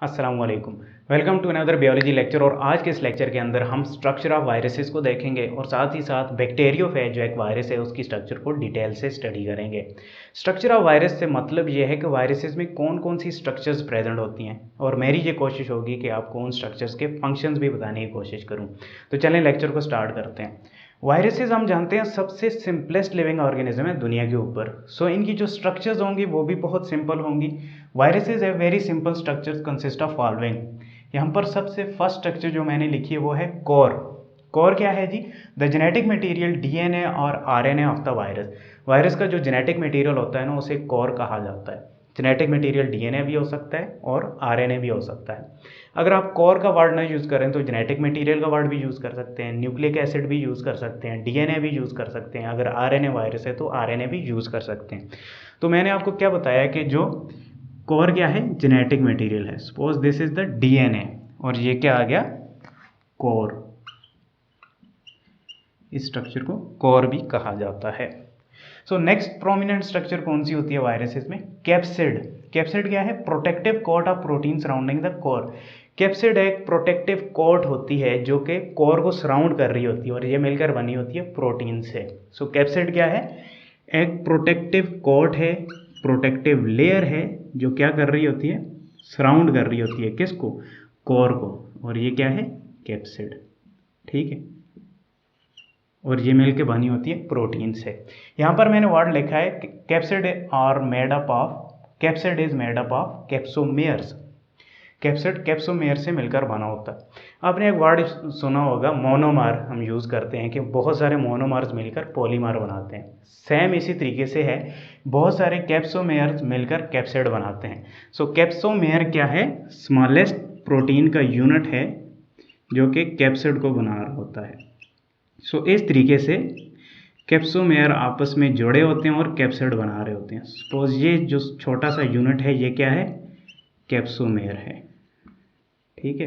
अस्सलाम वालेकुम। Welcome to another biology lecture. और आज के इस लेक्चर के अंदर हम स्ट्रक्चर ऑफ वायरसेस को देखेंगे और साथ ही साथ बैक्टीरियोफेज जो एक वायरस है उसकी स्ट्रक्चर को डिटेल से स्टडी करेंगे। स्ट्रक्चर ऑफ वायरस से मतलब ये है कि वायरसेस में कौन कौन सी स्ट्रक्चर्स प्रेजेंट होती हैं, और मेरी ये कोशिश होगी कि आपको उन स्ट्रक्चर्स के फंक्शंस भी बताने की कोशिश करूँ। तो चलें लेक्चर को स्टार्ट करते हैं। वायरसेस हम जानते हैं सबसे सिंपलेस्ट लिविंग ऑर्गेनिज्म है दुनिया के ऊपर। सो इनकी जो स्ट्रक्चर्स होंगी वो भी बहुत सिंपल होंगी। वायरसेस है very simple structures consist of following. यहाँ पर सबसे फर्स्ट स्ट्रक्चर जो मैंने लिखी है वो है कोर। कोर क्या है जी? द जेनेटिक मटेरियल डीएनए और RNA of the virus. Virus का जो जेनेटिक मटेरियल होता है ना उसे कोर कहा जाता है। जेनेटिक मटेरियल डीएनए भी हो सकता है और आरएनए भी हो सकता है। अगर आप कोर का वर्ड ना यूज़ करें तो जेनेटिक मटेरियल का वर्ड भी यूज़ कर सकते हैं, न्यूक्लिक एसिड भी यूज़ कर सकते हैं, डीएनए भी यूज़ कर सकते हैं। अगर आरएनए वायरस है तो आरएनए भी यूज़ कर सकते हैं। तो मैंने आपको क्या बताया कि जो कोर क्या है? जेनेटिक मटेरियल है। Suppose this is the DNA और ये क्या आ गया? कोर। इस स्ट्रक्चर को कोर भी कहा जाता है। सो नेक्स्ट प्रोमिनेंट स्ट्रक्चर कौन सी होती है वायरसेस में? कैप्सिड। कैप्सिड क्या है? Protective coat of protein surrounding the core. Capsid एक प्रोटेक्टिव कोट होती है जो कि कोर को सराउंड कर रही होती है और ये मिलकर बनी होती है प्रोटीन से। सो कैप्सिड क्या है? एक प्रोटेक्टिव कोट है, प्रोटेक्टिव लेयर है जो क्या कर रही होती है? सराउंड कर रही होती है किसको? कोर को। और ये क्या है? कैप्सिड। ठीक है, और ये मिलके बनी होती है प्रोटीन से। यहाँ पर मैंने वर्ड लिखा है capsid are made up of, capsid is made up of capsomeres. Capsid capsomere से मिलकर बना होता है। आपने एक वर्ड सुना होगा मोनोमर, हम यूज़ करते हैं कि बहुत सारे मोनोमर्स मिलकर पॉलीमर बनाते हैं। सेम इसी तरीके से है, बहुत सारे कैप्सोमेयर्स मिलकर कैप्सिड बनाते हैं। सो कैप्सोमेयर क्या है? स्मॉलेस्ट प्रोटीन का यूनिट है जो कि कैप्सिड को बना रहा होता है। सो इस तरीके से कैप्सोमेयर आपस में जुड़े होते हैं और कैप्सिड बना रहे होते हैं। सपोज ये जो छोटा सा यूनिट है ये क्या है? कैप्सोमेयर है। ठीक है,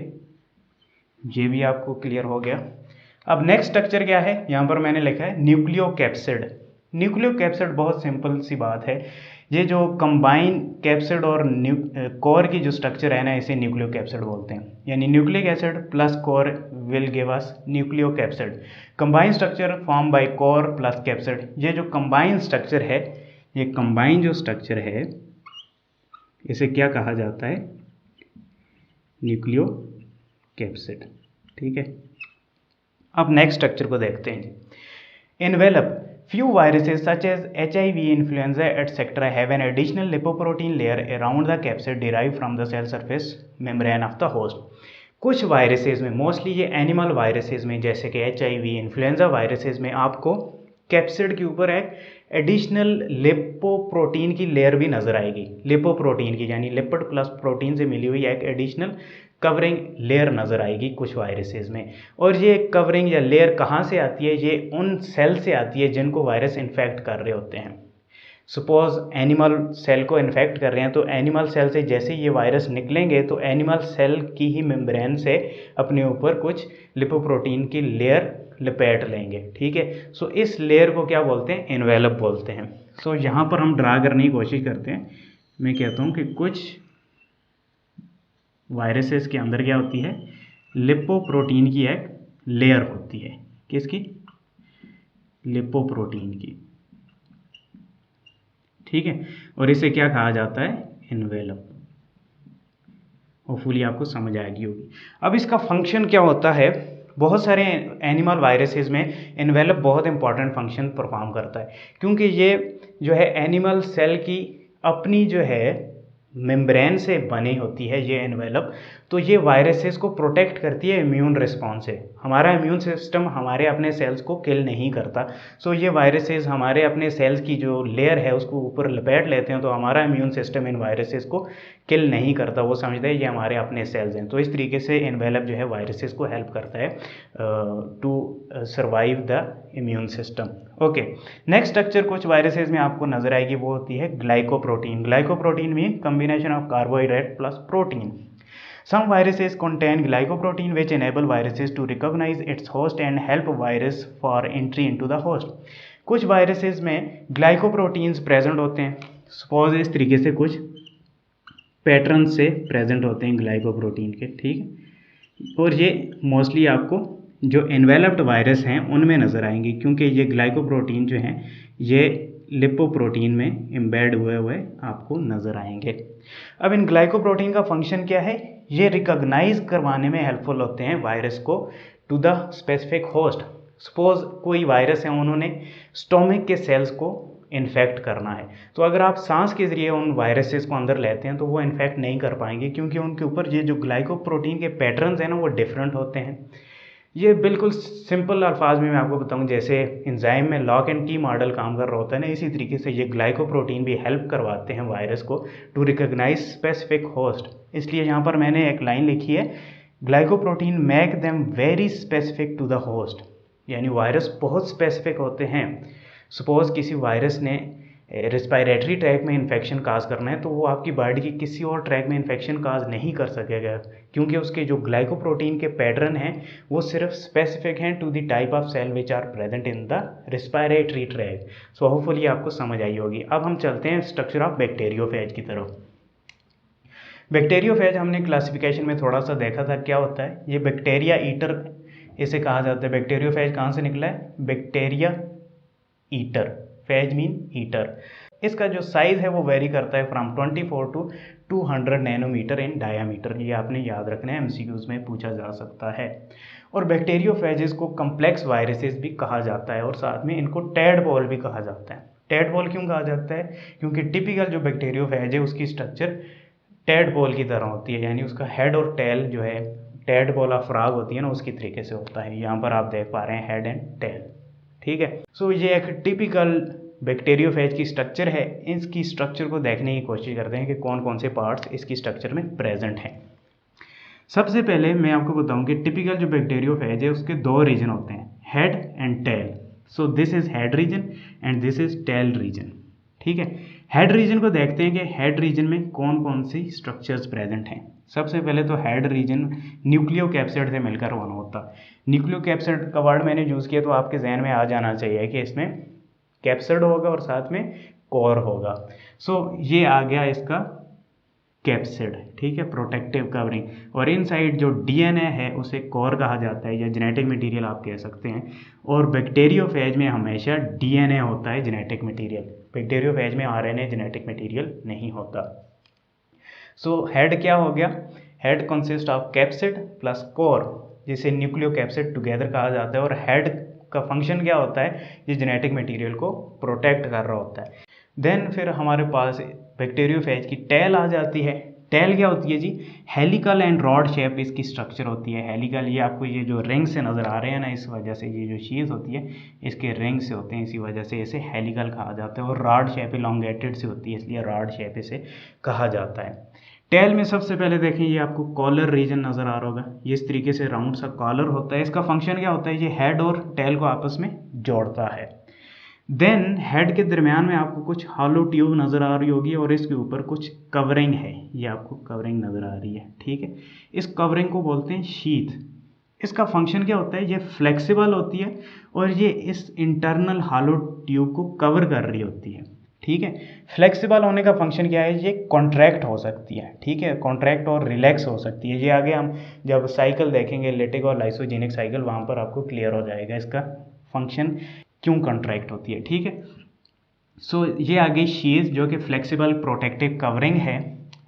ये भी आपको क्लियर हो गया। अब नेक्स्ट स्ट्रक्चर क्या है? यहाँ पर मैंने लिखा है न्यूक्लियोकैप्सिड। न्यूक्लियोकैप्सिड बहुत सिंपल सी बात है। ये जो कंबाइन कैप्सिड और कोर की जो स्ट्रक्चर है ना इसे न्यूक्लियोकैप्सिड बोलते हैं। यानी nucleic acid plus core will give us nucleocapsid. Combine structure form by core plus capsid. ये जो कंबाइन स्ट्रक्चर है, ये कंबाइन जो स्ट्रक्चर है इसे क्या कहा जाता है? न्यूक्लियोकैप्सिड। ठीक है, अब नेक्स्ट स्ट्रक्चर को देखते हैं। Envelope. Few viruses such as HIV, influenza, etc. have an additional lipoprotein layer around the capsid derived from the cell surface membrane of the host. कुछ वायरसेस में, मोस्टली ये एनिमल वायरसेस में जैसे कि HIV, influenza viruses में आपको capsid के ऊपर एक एडिशनल लिपोप्रोटीन की लेयर भी नजर आएगी। लिपोप्रोटीन की यानी लिपिड प्लस प्रोटीन से मिली हुई एक एडिशनल कवरिंग लेयर नज़र आएगी कुछ वायरसेस में। और ये कवरिंग या लेयर कहाँ से आती है? ये उन सेल से आती है जिनको वायरस इन्फेक्ट कर रहे होते हैं। सपोज एनिमल सेल को इन्फेक्ट कर रहे हैं तो एनिमल सेल से जैसे ये वायरस निकलेंगे तो एनिमल सेल की ही मेम्ब्रेन से अपने ऊपर कुछ लिपोप्रोटीन की लेयर लपेट लेंगे। ठीक है, सो इस लेयर को क्या बोलते हैं? एनवेलप बोलते हैं। सो यहाँ पर हम ड्रा करने की कोशिश करते हैं। मैं कहता हूँ कि कुछ वायरसेस के अंदर क्या होती है? लिपोप्रोटीन की एक लेयर होती है। किसकी? लिपोप्रोटीन की। ठीक है, और इसे क्या कहा जाता है? एनवेलप। होपफुली आपको समझ आएगी होगी। अब इसका फंक्शन क्या होता है? बहुत सारे एनिमल वायरसेस में एनवेलप बहुत इंपॉर्टेंट फंक्शन परफॉर्म करता है, क्योंकि ये जो है एनिमल सेल की अपनी जो है मेम्ब्रेन से बनी होती है ये एनवेलप। तो ये वायरसेस को प्रोटेक्ट करती है इम्यून रिस्पॉन्स से। हमारा इम्यून सिस्टम हमारे अपने सेल्स को किल नहीं करता। सो ये वायरसेस हमारे अपने सेल्स की जो लेयर है उसको ऊपर लपेट लेते हैं, तो हमारा इम्यून सिस्टम इन वायरसेस को किल नहीं करता। वो समझते हैं ये हमारे अपने सेल्स हैं। तो इस तरीके से एनवेलप जो है वायरसेस को हेल्प करता है to survive the immune system. Okay, next structure कुछ वायरसेस में आपको नजर आएगी, वो होती है glycoprotein. Glycoprotein mean combination of carbohydrate plus protein. Some viruses contain glycoprotein which enable viruses to recognize its host and help virus for entry into the host. कुछ viruses में ग्लाइकोप्रोटीन्स प्रेजेंट होते हैं। सपोज इस तरीके से कुछ pattern से present होते हैं ग्लाइकोप्रोटीन के, ठीक है। और ये मोस्टली आपको जो एनवेलप्ड वायरस हैं उनमें नज़र आएंगे, क्योंकि ये ग्लाइकोप्रोटीन जो हैं ये लिपोप्रोटीन में एम्बेड हुए हुए आपको नज़र आएंगे। अब इन ग्लाइकोप्रोटीन का फंक्शन क्या है? ये रिकॉग्नाइज करवाने में हेल्पफुल होते हैं वायरस को to the specific host. Suppose कोई वायरस है, उन्होंने स्टोमक के सेल्स को इन्फेक्ट करना है, तो अगर आप सांस के ज़रिए उन वायरसेस को अंदर लेते हैं तो वो इन्फेक्ट नहीं कर पाएंगे, क्योंकि उनके ऊपर ये जो ग्लाइकोप्रोटीन के पैटर्न्स हैं ना वो डिफरेंट होते हैं। ये बिल्कुल सिंपल अल्फाज में मैं आपको बताऊं, जैसे एंजाइम में लॉक एंड की मॉडल काम कर रहा होता है ना, इसी तरीके से ये ग्लाइकोप्रोटीन भी हेल्प करवाते हैं वायरस को टू रिकॉग्नाइज स्पेसिफिक होस्ट। इसलिए यहाँ पर मैंने एक लाइन लिखी है, glycoprotein make them very specific to the host, यानी वायरस बहुत स्पेसिफिक होते हैं। सपोज किसी वायरस ने रिस्पायरेटरी ट्रैक में इन्फेक्शन काज करना है, तो वो आपकी बॉडी की किसी और ट्रैक में इन्फेक्शन काज नहीं कर सकेगा, क्योंकि उसके जो ग्लाइकोप्रोटीन के पैटर्न हैं वो सिर्फ स्पेसिफिक हैं to the type of cell which are present in the respiratory tract. So hopefully आपको समझ आई होगी। अब हम चलते हैं स्ट्रक्चर ऑफ बैक्टीरियोफेज की तरफ। बैक्टीरियोफेज हमने क्लासिफिकेशन में थोड़ा सा देखा था क्या होता है। ये बैक्टीरिया ईटर इसे कहा जाता है। बैक्टीरियोफेज कहाँ से निकला है? Bacteria eater, phage mean eater. इसका जो साइज है वो वेरी करता है from 24 to 200 nanometer in diameter. ये आपने याद रखना है, एमसीक्यूज में पूछा जा सकता है। और बैक्टीरियोफेजेस को कम्प्लेक्स वायरसेस भी कहा जाता है, और साथ में इनको टैडपोल भी कहा जाता है। टैडपोल क्यों कहा जाता है? क्योंकि टिपिकल जो बैक्टीरियोफेज है उसकी स्ट्रक्चर टैडपोल की तरह होती है, यानी उसका हेड और टेल जो है टैडपोल ऑफ फ्रॉग होती है ना, उसकी तरीके से होता है। यहाँ पर आप देख पा रहे हैं हेड एंड टेल, ठीक है। सो ये एक टिपिकल बैक्टीरियोफेज की स्ट्रक्चर है। इसकी स्ट्रक्चर को देखने की कोशिश करते हैं कि कौन कौन से पार्ट्स इसकी स्ट्रक्चर में प्रेजेंट हैं। सबसे पहले मैं आपको बताऊं कि टिपिकल जो बैक्टीरियोफेज है उसके दो रीजन होते हैं, head and tail. So this is head region and this is tail region, ठीक है। हेड रीजन को देखते हैं कि हेड रीजन में कौन कौन सी स्ट्रक्चर्स प्रेजेंट हैं। सबसे पहले तो हेड रीजन न्यूक्लियोकैप्सिड से मिलकर बना होता है। न्यूक्लियोकैप्सिड का वर्ड मैंने यूज़ किया तो आपके जहन में आ जाना चाहिए कि इसमें कैप्सिड होगा और साथ में कोर होगा। सो ये आ गया इसका कैप्सिड, ठीक है, प्रोटेक्टिव कवरिंग। और इनसाइड जो डीएनए है उसे कोर कहा जाता है, या जेनेटिक मटेरियल आप कह सकते हैं। और बैक्टीरियोफेज में हमेशा डीएनए होता है जेनेटिक मटेरियल, बैक्टीरियोफेज में आरएनए जेनेटिक मटेरियल नहीं होता। सो हेड क्या हो गया? Head consist of capsid plus core, जिसे न्यूक्लियोकैप्सिड टुगेदर कहा जाता है। और हेड का फंक्शन क्या होता है? ये जेनेटिक मटेरियल को प्रोटेक्ट कर रहा होता है। देन फिर हमारे पास बैक्टीरियोफेज की टेल आ जाती है। टेल क्या होती है जी? हेलिकल एंड रॉड शेप इसकी स्ट्रक्चर होती है। हेलिकल, ये आपको ये जो रिंग से नज़र आ रहे हैं ना, इस वजह से ये जो शीज होती है इसके रिंग से होते हैं, इसी वजह से इसे हेलिकल कहा जाता है। और रॉड शेप इलोंगेटेड से होती है, इसलिए रॉड शेप इसे कहा जाता है। टेल में सबसे पहले देखें, ये आपको कॉलर रीजन नज़र आ रहा होगा। ये इस तरीके से राउंड सा कॉलर होता है। इसका फंक्शन क्या होता है? ये हेड और टेल को आपस में जोड़ता है। देन हेड के दरमियान में आपको कुछ हॉलो ट्यूब नज़र आ रही होगी और इसके ऊपर कुछ कवरिंग है, ये आपको कवरिंग नज़र आ रही है, ठीक है। इस कवरिंग को बोलते हैं शीथ। इसका फंक्शन क्या होता है? ये फ्लेक्सिबल होती है और ये इस इंटरनल हॉलो ट्यूब को कवर कर रही होती है, ठीक है। फ्लेक्सिबल होने का फंक्शन क्या है? ये कॉन्ट्रैक्ट हो सकती है, ठीक है, कॉन्ट्रैक्ट और रिलैक्स हो सकती है। ये आगे हम जब साइकिल देखेंगे, लेटिक और लाइसोजेनिक साइकिल, वहाँ पर आपको क्लियर हो जाएगा इसका फंक्शन क्यों कॉन्ट्रैक्ट होती है, ठीक है। सो ये आ गई शीज, जो कि फ्लेक्सिबल प्रोटेक्टिव कवरिंग है,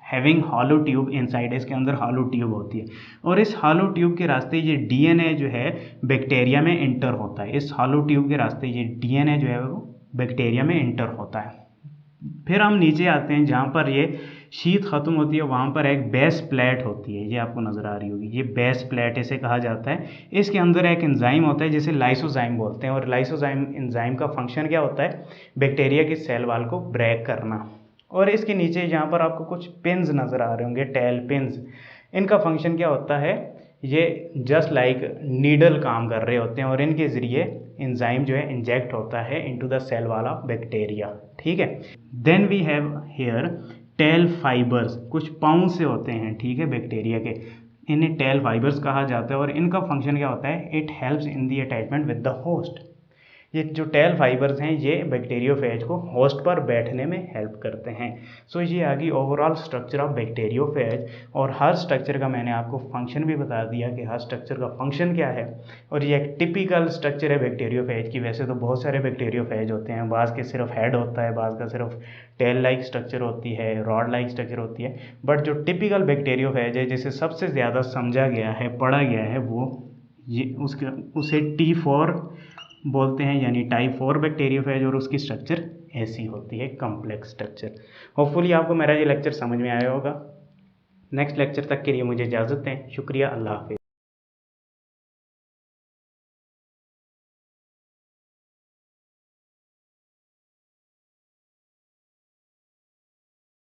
हैविंग हॉलो ट्यूब इनसाइड। इसके अंदर हॉलो ट्यूब होती है और इस हॉलो ट्यूब के रास्ते ये डीएनए जो है बैक्टीरिया में इंटर होता है। इस हॉलो ट्यूब के रास्ते ये डीएनए जो है वो बैक्टीरिया में इंटर होता है। फिर हम नीचे आते हैं, जहाँ पर ये शीत ख़त्म होती है वहाँ पर एक बेस प्लेट होती है, ये आपको नज़र आ रही होगी। ये बेस प्लेट इसे कहा जाता है। इसके अंदर एक एंजाइम होता है जिसे लाइसोजाइम बोलते हैं। और लाइसोजाइम एंजाइम का फंक्शन क्या होता है? बैक्टीरिया की सेल वॉल को ब्रेक करना। और इसके नीचे यहाँ पर आपको कुछ पिन्स नज़र आ रहे होंगे, टेल पिन्स। इनका फंक्शन क्या होता है? ये जस्ट लाइक नीडल काम कर रहे होते हैं और इनके ज़रिए एंजाइम जो है इंजेक्ट होता है into the cell wall of bacteria, ठीक है। Then we have here tail fibres, कुछ पाउंड से होते हैं, ठीक है, बैक्टीरिया के। इन्हें टेल फाइबर्स कहा जाता है और इनका फंक्शन क्या होता है? It helps in the attachment with the host. ये जो टेल फाइबर्स हैं ये बैक्टीरियोफेज को होस्ट पर बैठने में हेल्प करते हैं। सो ये आ गई ओवरऑल स्ट्रक्चर ऑफ बैक्टीरियोफेज, और हर स्ट्रक्चर का मैंने आपको फंक्शन भी बता दिया कि हर स्ट्रक्चर का फंक्शन क्या है। और ये एक टिपिकल स्ट्रक्चर है बैक्टीरियोफेज की। वैसे तो बहुत सारे बैक्टीरियोफेज होते हैं, बाज़ के सिर्फ हेड होता है, बाज़ का सिर्फ टेल लाइक स्ट्रक्चर होती है, रॉड लाइक स्ट्रक्चर होती है। बट जो टिपिकल बैक्टीरियोफेज है, जिसे सबसे ज़्यादा समझा गया है, पढ़ा गया है, वो ये उसे T4 बोलते हैं, यानी टाइप 4 बैक्टीरियोफेज, और उसकी स्ट्रक्चर ऐसी होती है, कॉम्प्लेक्स स्ट्रक्चर। होपफुली आपको मेरा ये लेक्चर समझ में आया होगा। नेक्स्ट लेक्चर तक के लिए मुझे इजाज़त दें। शुक्रिया, अल्लाह हाफिज़।